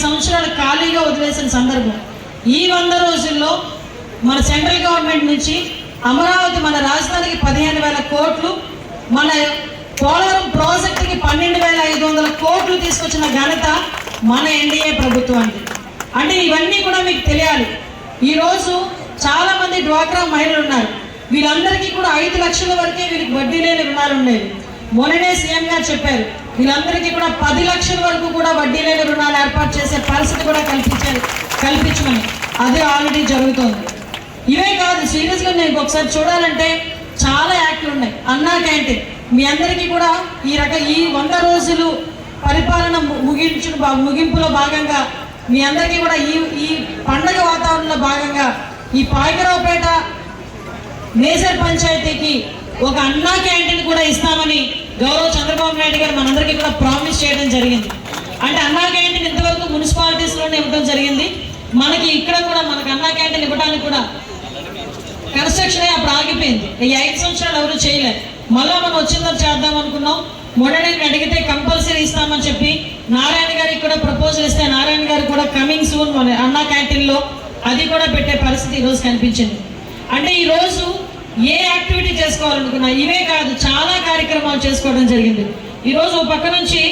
సంవత్సరాలు ఖాళీగా వదిలేసిన సందర్భం. ఈ 100 రోజుల్లో మన సెంట్రల్ గవర్నమెంట్ నుంచి అమరావతి మన రాజధానికి 15,000 కోట్లు, మన పోలవరం ప్రాజెక్టుకి 12,500 కోట్లు తీసుకొచ్చిన ఘనత మన ఎన్డీఏ ప్రభుత్వానికి. అంటే ఇవన్నీ కూడా మీకు తెలియాలి. ఈరోజు చాలా మంది డ్వాక్రా మహిళలు ఉన్నారు. వీళ్ళందరికీ కూడా 5 లక్షల వరకే వీళ్ళకి వడ్డీ లేని రుణాలు ఉండేవి. మొన్ననే సీఎం గారు చెప్పారు వీళ్ళందరికీ కూడా 10 లక్షల వరకు కూడా వడ్డీ లేని రుణాలు ఏర్పాటు చేసే పరిస్థితి కూడా కల్పించమని. అది ఆల్రెడీ జరుగుతోంది. ఇవే కాదు, సీరియస్గా నేను ఒకసారి చూడాలంటే చాలా యాక్ట్లు ఉన్నాయి. అన్నా క్యాంటీన్ మీ అందరికీ కూడా ఈ 100 రోజులు పరిపాలన ముగింపులో భాగంగా మీ అందరికీ కూడా ఈ పండగ వాతావరణంలో భాగంగా ఈ పాయకరావుపేట మేజర్ పంచాయతీకి ఒక అన్నా క్యాంటీన్ కూడా ఇస్తామని గౌరవ చంద్రబాబు నాయుడు గారు మనందరికీ కూడా ప్రామిస్ చేయడం జరిగింది. అంటే అన్నా క్యాంటీన్ ఇంతవరకు మున్సిపాలిటీస్లోనే ఇవ్వడం జరిగింది. మనకి ఇక్కడ కూడా మనకు అన్నా క్యాంటీన్ ఇవ్వడానికి కూడా కన్స్ట్రక్షన్ అప్పుడు ఆగిపోయింది. ఈ 5 సంవత్సరాలు ఎవరు చేయలేదు. మళ్ళా మనం వచ్చిందో చేద్దాం అనుకున్నాం. మొన్ననే అడిగితే కంపల్సరీ ఇస్తామని చెప్పి నారాయణ గారికి కూడా ప్రపోజల్ ఇస్తే నారాయణ గారు కూడా కమింగ్ సూన్ మన అన్నా క్యాంటీన్లో అది కూడా పెట్టే పరిస్థితి ఈరోజు కనిపించింది. అంటే ఈరోజు ఏ యాక్టివిటీ చేసుకోవాలనుకున్నా ఇవే కాదు చాలా కార్యక్రమాలు చేసుకోవడం జరిగింది. ఈరోజు ఒక పక్క నుంచి